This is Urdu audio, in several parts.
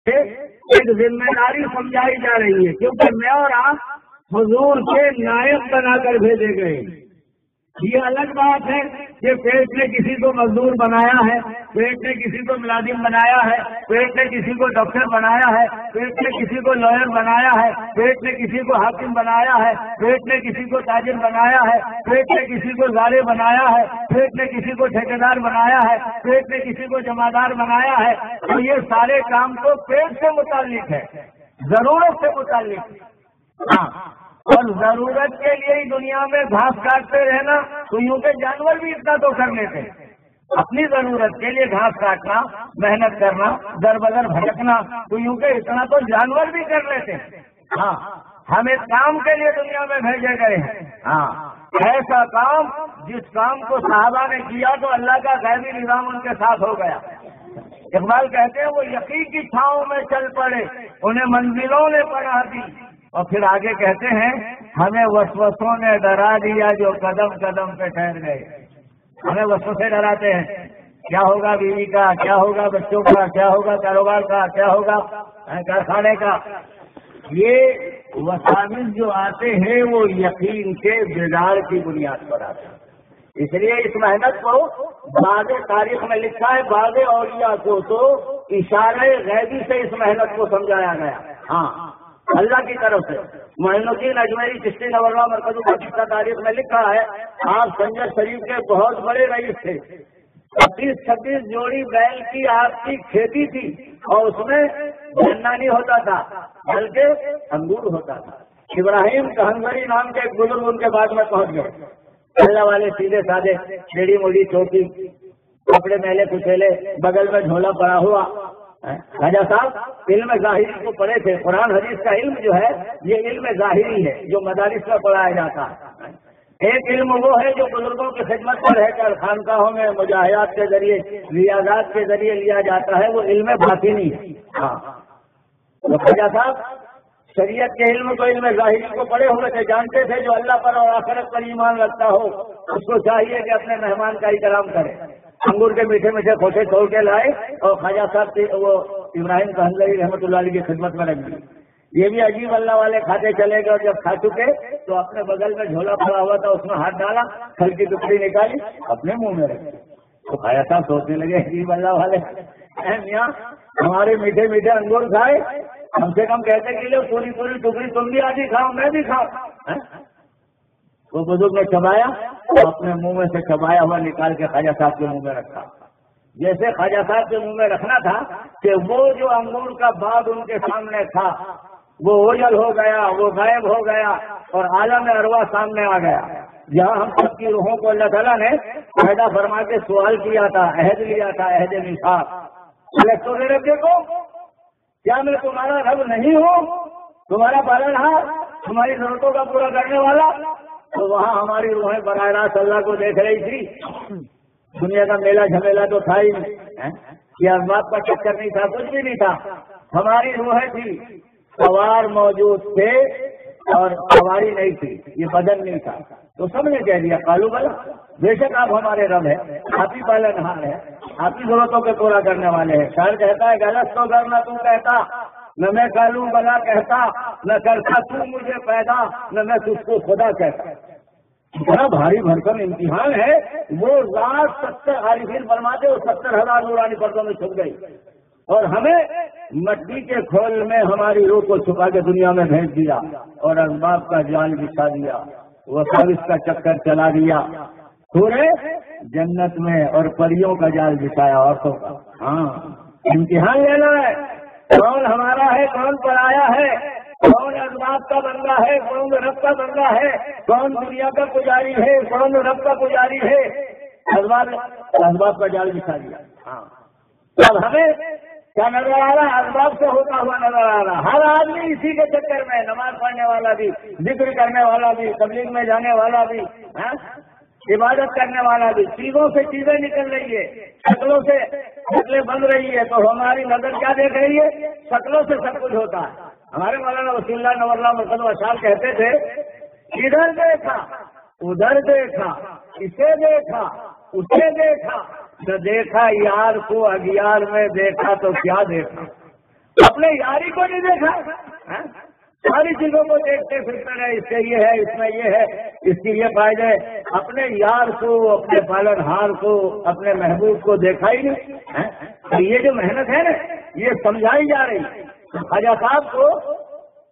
ایک ذمہ داری سمجھائی جا رہی ہے، کیونکہ میں اور آپ حضور کے نائب بنا کر بھیجے گئے۔ یہ الگ بات ہے کہ پیٹ نے کسی کو مزدور بنایا ہے، پیٹ نے کسی کو ملازم بنایا ہے، پیٹ نے کسی کو ڈاکٹر بنایا ہے، پیٹ نے کسی کو لائر بنایا ہے، پیٹ نے کسی کو حاکم بنایا ہے، پیٹ نے کسی کو تاجر بنایا ہے، پیٹ نے کسی کو زارے بنایا ہے، پیٹ نے کسی کو ٹھیکیدار بنایا ہے، پیٹ نے کسی کو جمعدار بنایا ہے۔ تو یہ سارے کام تو پیٹ سے متعلق ہے، ضرورت سے متعلق۔ ہاں، اور ضرورت کے لیے ہی دنیا میں گھاس کاٹتے رہنا، تو یوں کہ جانور بھی اتنا تو کر لیتے، اپنی ضرورت کے لیے گھاس کاٹنا، محنت کرنا، در بدر بھٹکنا، تو یوں کہ اتنا تو جانور بھی کر لیتے۔ ہاں، ہم اس کام کے لیے دنیا میں بھیجے گئے ہیں۔ ہاں، ایسا کام جس کام کو صحابہ نے کیا تو اللہ کا غیبی نظام ان کے ساتھ ہو گیا۔ اقبال کہتے ہیں وہ یقین کی چھاؤں میں چل پڑے، انہیں منزلوں نے پناہ دی۔ اور پھر آگے کہتے ہیں ہمیں وسوسوں نے ڈرا دیا جو قدم قدم پہ ٹھہر گئے۔ ہمیں وسوسے ڈراتے ہیں، کیا ہوگا بیوی کا، کیا ہوگا بچوں کا، کیا ہوگا کاروبار کا، کیا ہوگا کارخانے کا۔ یہ وساوس جو آتے ہیں وہ یقین کے بگاڑ کی بنیاد پر آتے ہیں۔ اس لیے اس محنت کو بعض تاریخ میں لکھا ہے، بعض اولیاء کو تو اشارے غیبی سے اس محنت کو سمجھایا گیا۔ ہاں، اللہ کی طرف سے۔ معین الدین اجمیری چشتی نورہ مرکز پاکستان تاریخ میں لکھا ہے، آپ سنجر شریف کے بہت بڑے رئیس تھے، 25-26 جوڑی بیل کی آپ کی کھیتی تھی، اور اس میں گنا نہیں ہوتا تھا بلکہ انگور ہوتا تھا۔ ابراہیم کہنگری نام کے ایک بزرگ ان کے بعد میں پہنچ گئے، اللہ والے سیدھے سادے، ٹیڑھی موڑی چوٹی، کپڑے میلے کچیلے، بغل میں جھولا پڑا ہوا۔ خواجہ صاحب علم ظاہری کو پڑھے تھے۔ قرآن حدیث کا علم جو ہے یہ علم ظاہری ہے جو مدارس میں پڑھایا جاتا ہے۔ ایک علم وہ ہے جو بزرگوں کی خدمت میں رہ کر خانقاہوں میں مجاہدات کے ذریعے، ریاضات کے ذریعے لیا جاتا ہے، وہ علم باطنی ہے۔ ہاں، تو خواجہ صاحب شریعت کے علم کو، علم ظاہری کو پڑھے ہوئے تھے، جانتے تھے جو اللہ پر اور آخرت پر ایمان رکھتا ہو اس کو چاہیے کہ اپنے مہمان کا احترام کرے۔ انگور کے میٹھے میٹھے کھوٹے توڑ کے لائے اور خواجہ صاحب سے وہ ابراہیم کہنگری رحمۃ اللہ علیہ کی خدمت میں رکھ دی۔ یہ بھی عجیب، اللہ والے کھاتے چلے گئے، اور جب کھا چکے تو اپنے بغل میں جھولا پڑا ہوا تھا اس میں ہاتھ ڈالا، پھل کی ٹکڑی نکالی، اپنے منہ میں رکھی۔ تو خواجہ صاحب سوچنے لگے عجیب اللہ والے، میاں ہمارے میٹھے میٹھے انگور کھائے، کم سے کم کہتے کہ لو پوری پوری ٹکڑی تم بھی آدھی کھاؤ میں بھی کھاؤں۔ وہ بزرگ نے چبایا، اپنے منہ میں سے چبایا ہوا نکال کے خواجہ صاحب کے منہ میں رکھا، جیسے خواجہ صاحب کے منہ میں رکھنا تھا کہ وہ جو انگور کا باغ ان کے سامنے تھا وہ اوجل ہو گیا، وہ غائب ہو گیا، اور عالم ارواح سامنے آ گیا، جہاں ہم سب کی روحوں کو اللہ تعالیٰ نے پیدا فرما کے سوال کیا تھا، عہد لیا تھا، عہد میثاق۔ تو میرے دیکھو، کیا میں تمہارا رب نہیں ہوں، تمہارا پالنہار، تمہاری ضرورتوں کا پورا کرنے والا؟ تو وہاں ہماری روحیں براہ راست اللہ کو دیکھ رہی تھی۔ دنیا کا میلہ جھمیلا تو تھا ہی نہیں، یہ اسباب کا چکر نہیں تھا، کچھ بھی نہیں تھا، ہماری روحیں تھی، سوار موجود تھے اور سواری نہیں تھی، یہ بدن نہیں تھا۔ تو سب نے کہہ دیا قالوا بلا، بے شک آپ ہمارے رب ہیں، آپ ہی پالنہار ہیں، آپ ہی ضرورتوں کے پورا کرنے والے ہیں۔ شاعر کہتا ہے غلط تو گر نہ تو کہتا، نہ میں قالوا بلا کہتا، نہ کرتا تو مجھے پیدا، نہ میں تجھ کو خدا کہتا۔ اتنا بھاری بھرکم امتحان ہے، وہ ذات 70 عارفین فرماتے اور 70,000 نورانی پردوں میں چھپ گئی، اور ہمیں مٹی کے کھول میں ہماری روح کو چھپا کے دنیا میں بھیج دیا، اور اسباب کا جال بچھا دیا، وساوس کا چکر چلا دیا، پورے جنت میں اور پریوں کا جال بچھایا عورتوں کا۔ ہاں، امتحان لینا ہے، کون ہمارا ہے، کون پرایا ہے، کون اسباب کا بندہ ہے، کون رب کا بندہ ہے، کون دنیا کا پجاری ہے، کون رب کا پجاری ہے۔ اسباب کا جال بچھا دیا۔ ہاں، اب ہمیں کیا نظر آ رہا ہے؟ اسباب سے ہوتا ہوا نظر آ رہا، ہر آدمی اسی کے چکر میں، نماز پڑھنے والا بھی، ذکر کرنے والا بھی، تبلیغ میں جانے والا بھی، عبادت کرنے والا بھی، چیزوں سے چیزیں نکل رہی ہے، شکلوں سے شکلیں بن رہی ہے، تو ہماری نظر کیا دیکھ رہی ہے؟ شکلوں سے سب کچھ ہوتا ہے۔ ہمارے مولانا وسیع اللہ نور اللہ مرکز اشعار کہتے تھے، ادھر دیکھا ادھر دیکھا، اسے دیکھا اسے دیکھا، نہ دیکھا یار کو اگیار میں، دیکھا تو کیا دیکھا۔ اپنے یاری کو نہیں دیکھا، ساری چیزوں کو دیکھتے پھرتے رہے، اس سے یہ ہے، اس میں یہ ہے، اس کی یہ فائدے، اپنے یار کو، اپنے پالن ہار کو، اپنے محبوب کو دیکھا ہی نہیں۔ تو یہ جو محنت ہے نا یہ سمجھائی جا رہی ہے۔ خواجہ صاحب کو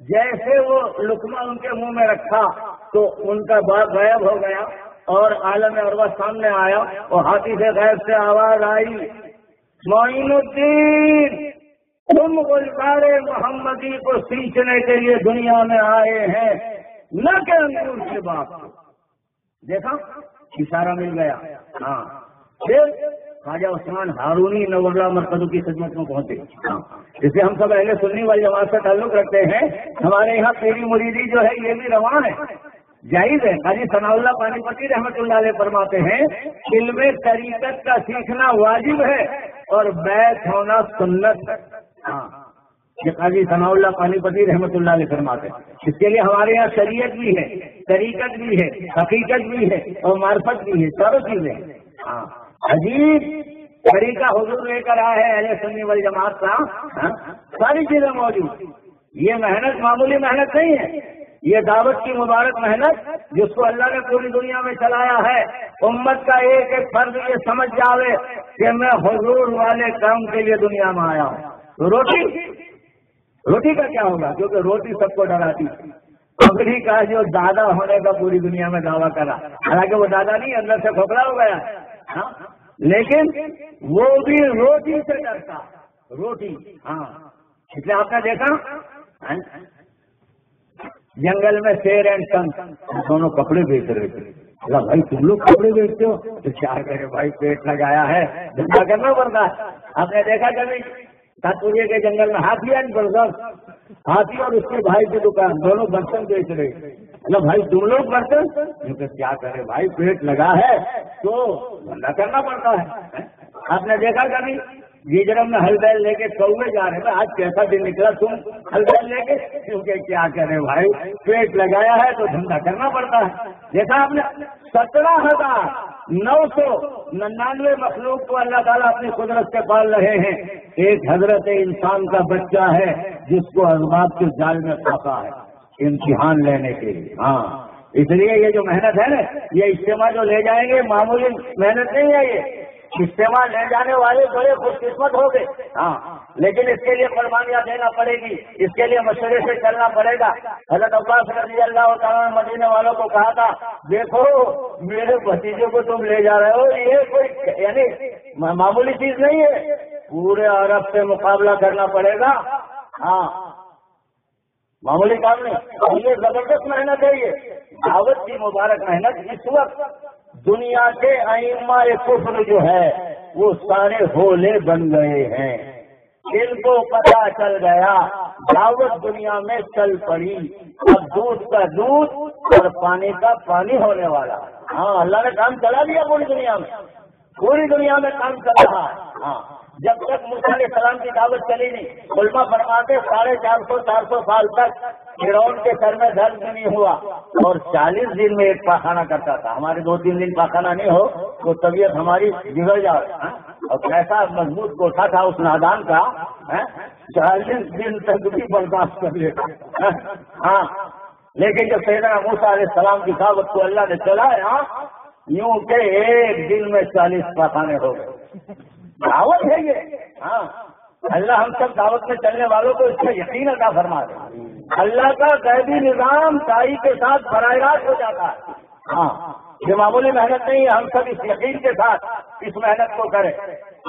جیسے وہ لقمہ ان کے منہ میں رکھا تو ان کا باپ غائب ہو گیا اور عالم عروہ سامنے آیا اور ہاتھی سے غیب سے آواز آئی، معین الدین تم گلزار محمدی کو سینچنے کے لیے دنیا میں آئے ہیں، نہ کہ انگور کے باپ کو۔ دیکھا اشارہ مل گیا۔ ہاں پھر خواجہ عثمان ہارونی نور اللہ مرکزوں کی خدمت میں پہنچے۔ جسے ہم سب اہل سنی وال جماعت سے تعلق رکھتے ہیں، ہمارے یہاں پیری مریدی جو ہے یہ بھی رواں ہے، جائز ہے۔ قاضی ثناء اللہ پانی پتی رحمۃ اللہ علیہ فرماتے ہیں علم طریقت کا سیکھنا واجب ہے اور بیعت ہونا سنت ہے۔ ہاں یہ قاضی ثناء اللہ پانی پتی رحمۃ اللہ علیہ فرماتے ہیں۔ اس کے لیے ہمارے یہاں شریعت بھی ہے، طریقت بھی ہے، حقیقت بھی ہے اور معرفت بھی ہے، چاروں چیزیں۔ ہاں عجیب طریقہ حضور لے کر آئے ہیں اہل سنی والجماعت کا، ساری چیزیں موجود۔ یہ محنت معمولی محنت نہیں ہے، یہ دعوت کی مبارک محنت جس کو اللہ نے پوری دنیا میں چلایا ہے۔ امت کا ایک ایک فرد یہ سمجھ جاوے کہ میں حضور والے کام کے لیے دنیا میں آیا ہوں۔ تو روٹی کا کیا ہوگا؟ کیونکہ روٹی سب کو ڈراتی، پگڑی کا جو دادا ہونے کا پوری دنیا میں دعویٰ کرا، حالانکہ وہ دادا نہیں، اندر سے کھوکھلا ہو گیا، لیکن وہ بھی روٹی سے ڈرتا، روٹی۔ ہاں اس لیے آپ نے دیکھا جنگل میں شیر اینڈ سنگ دونوں کپڑے بیچ رہے تھے۔ بھائی تم لوگ کپڑے بیچتے ہو تو کیا کرے بھائی، پیٹ لگایا ہے، دھندا کرنا پڑتا ہے۔ آپ نے دیکھا کبھی ساتپوریہ کے جنگل میں ہاتھی اینڈ برگر، ہاتھی اور اس کے بھائی کی دکان، دونوں برتن بیچ رہے۔ بھائی تم لوگ برتن، کیونکہ کیا کرے بھائی پیٹ لگا ہے تو دھندا کرنا پڑتا ہے۔ آپ نے دیکھا کبھی گیجرم میں ہل بیل لے کے کوے جا رہے ہیں، آج کیسا دن نکلا تم ہل بیل لے کے، کیونکہ کیا کرے بھائی پیٹ لگایا ہے تو دھندا کرنا پڑتا ہے۔ دیکھا آپ نے 17,999 مخلوق کو اللہ تعالیٰ اپنی قدرت سے پال رہے ہیں، ایک حضرت انسان کا بچہ ہے جس کو اسباب کے جال میں پھنسا ہے امتحان لینے کے لیے۔ ہاں اس لیے یہ جو محنت ہے نا، یہ اجتماع جو لے جائیں گے معمولی محنت نہیں ہے، یہ اجتماع لے جانے والے بڑے خوش قسمت ہو گئے۔ ہاں لیکن اس کے لیے قربانیاں دینا پڑے گی، اس کے لیے مشورے سے چلنا پڑے گا۔ حضرت عباس رضی اللہ تعالیٰ نے مدینے والوں کو کہا تھا، دیکھو میرے بھتیجے کو تم لے جا رہے ہو، یہ کوئی یعنی معمولی چیز نہیں ہے، پورے عرب سے مقابلہ کرنا پڑے گا۔ ہاں معمولی کام نہیں، یہ زبردست محنت ہے، یہ دعوت کی مبارک محنت۔ اس وقت دنیا کے ائمہ کفر جو ہے وہ سارے ہولے بن گئے ہیں، ان کو پتہ چل گیا دعوت دنیا میں چل پڑی، اب دودھ کا دودھ اور پانی کا پانی ہونے والا۔ ہاں اللہ نے کام چلا دیا پوری دنیا میں، پوری دنیا میں کام چل رہا ہے۔ ہاں جب تک موسیٰ علیہ السلام کی دعوت چلی نہیں، علماء فرماتے 450 سال تک فرعون کے سر میں درد بھی نہیں ہوا اور 40 دن میں ایک پاخانہ کرتا تھا۔ ہمارے 2-3 دن پاخانہ نہیں ہو تو طبیعت ہماری بگڑ جائے، اور کیسا مضبوط کوٹھا تھا اس نادان کا، 40 دن تک بھی برداشت کر لیتا۔ ہاں لیکن جب سیدنا موسیٰ علیہ السلام کی دعوت کو اللہ نے چلایا، یوں کہ ایک دن میں 40 پاخانے ہو گئے۔ دعوت ہے یہ۔ ہاں اللہ ہم سب دعوت میں چلنے والوں کو اس کا یقین عطا فرما دے۔ اللہ کا غیبی نظام دائی کے ساتھ براہ راست ہو جاتا ہے۔ ہاں یہ معمولی محنت نہیں ہے، ہم سب اس یقین کے ساتھ اس محنت کو کریں۔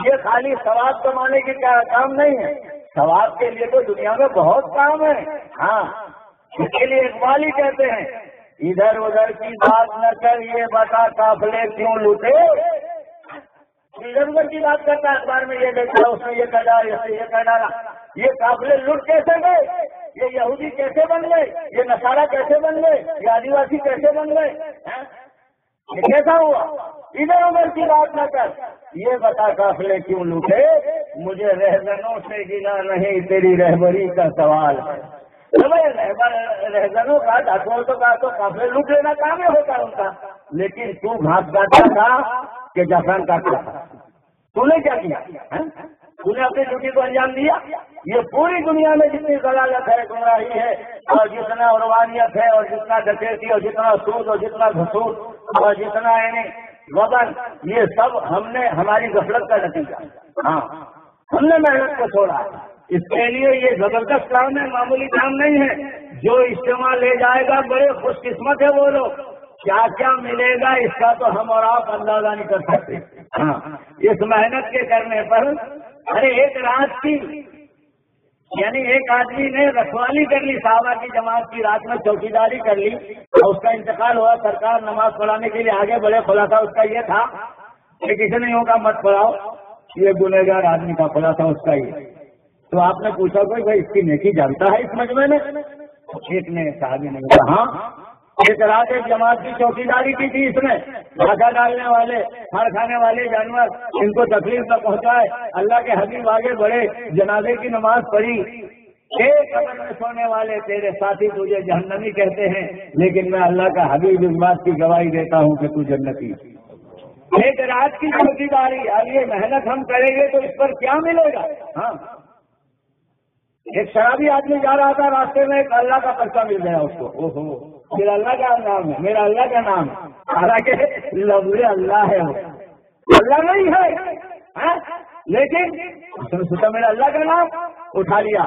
یہ خالی ثواب کمانے کی کام نہیں ہے، ثواب کے لیے تو دنیا میں بہت کام ہے۔ ہاں اس کے لیے اقبال ہی کہتے ہیں، ادھر ادھر کی بات نہ کر، یہ بتا قافلے کیوں لوٹے۔ ادھر ادھر کی بات کرتا ہے، اخبار میں یہ دیکھا، اس نے یہ کہہ ڈالا، اس نے یہ کہہ ڈالا، یہ قافلے لٹ کیسے گئے، یہ یہودی کیسے بن گئے، یہ نصارہ کیسے بن گئے، یہ آدیواسی کیسے بن گئے، یہ کیسا ہوا۔ ادھر ادھر کی بات نہ کر، یہ بتا قافلے کیوں لوٹے، مجھے رہزنوں سے گلا نہیں تیری رہبری کا سوال ہے۔ رہزنوں کا ڈاکوؤں کا تو قافلے لوٹ لینا کام ہی ہوتا ہے ان کا، لیکن تو گھاس کاٹتا تھا کہ جفران کاٹتا تھا، تو نے کیا کیا؟ تو نے اپنی ڈیوٹی کو انجام دیا. یہ پوری دنیا میں جتنی ضلالت ہے، گمراہی ہے، اور جتنا روحانیت ہے، اور جتنا ڈکیتی، اور جتنا سود، اور جتنا گھسوٹ، اور جتنا یعنی وبن، یہ سب ہم نے ہماری غفلت کا نتیجہ. ہاں، ہم نے محنت کو چھوڑا. اس کے لیے یہ زبردست کام ہے، معمولی کام نہیں ہے. جو اجتماع لے جائے گا بڑے خوش قسمت ہے وہ لوگ. کیا کیا ملے گا اس کا تو ہم اور آپ اندازہ نہیں کر سکتے. ہاں، اس محنت کے کرنے پر ارے ایک رات کی یعنی ایک آدمی نے رکھوالی کر لی، صحابہ کی جماعت کی رات میں چوکیداری کر لی، اور اس کا انتقال ہوا. سرکار نماز پڑھانے کے لیے آگے بڑے. خلاصہ اس کا یہ تھا کہ کسی نے یوں کا مت پڑھاؤ، یہ گنہگار آدمی کا خلاصہ اس کا یہ. تو آپ نے پوچھا کوئی بھائی اس کی نیکی جانتا ہے اس مجمع میں؟ ایک نے صحابی نے کہا ہاں. ایک رات ایک جماعت کی چوکیداری کی تھی اس نے. دھاگا ڈالنے والے، پھاڑ کھانے والے جانور، ان کو تکلیف نہ پہنچائے. اللہ کے حبیب آگے بڑھے، جنازے کی نماز پڑھی. ایک قبر میں سونے والے تیرے ساتھی تجھے جہنمی کہتے ہیں، لیکن میں اللہ کا حبیب اس بات کی گواہی دیتا ہوں کہ تو جنتی. ایک رات کی چوکیداری. اب یہ محنت ہم کریں گے تو اس پر کیا ملے گا؟ ہاں، ایک شرابی آدمی جا رہا تھا، راستے میں ایک اللہ کا پرچہ مل گیا اس کو. اوہو، میرا اللہ کا نام ہے، میرا اللہ کا نام ہے. حالانکہ لفظ اللہ ہے، وہ اللہ نہیں ہے، لیکن اس نے سوچا میرا اللہ کا نام، اٹھا لیا.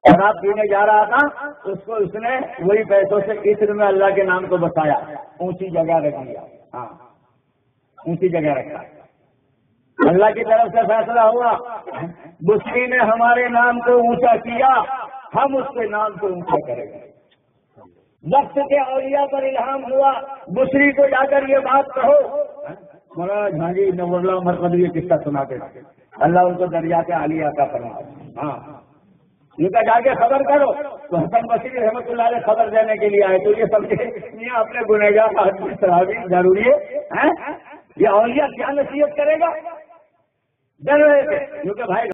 شراب پینے جا رہا تھا، اس کو اس نے وہی پیسوں سے عطر میں اللہ کے نام کو بتایا، اونچی جگہ رکھ لیا. ہاں، اونچی جگہ رکھا. اللہ کی طرف سے فیصلہ ہوا، بسری نے ہمارے نام کو اونچا کیا، ہم اس کے نام کو اونچا کریں گے. وقت کے اولیاء پر الہام ہوا، بسری کو جا کر یہ بات کہو. مولانا جہاں جی نور اللہ عمر قدری یہ قصہ سناتے تھے، اللہ ان کو دریا کے عالیہ عطا فرمائے. ہاں، یہ کہ جا کے خبر کرو. تو حسن بصری رحمۃ اللہ علیہ خبر دینے کے لیے آئے. تو یہ سمجھے یہ اپنے گنہگار آدمی صحابی ضروری ہے. یہ اولیاء کیا نصیحت کرے گا؟ ڈر رہے تھے کیونکہ بھائی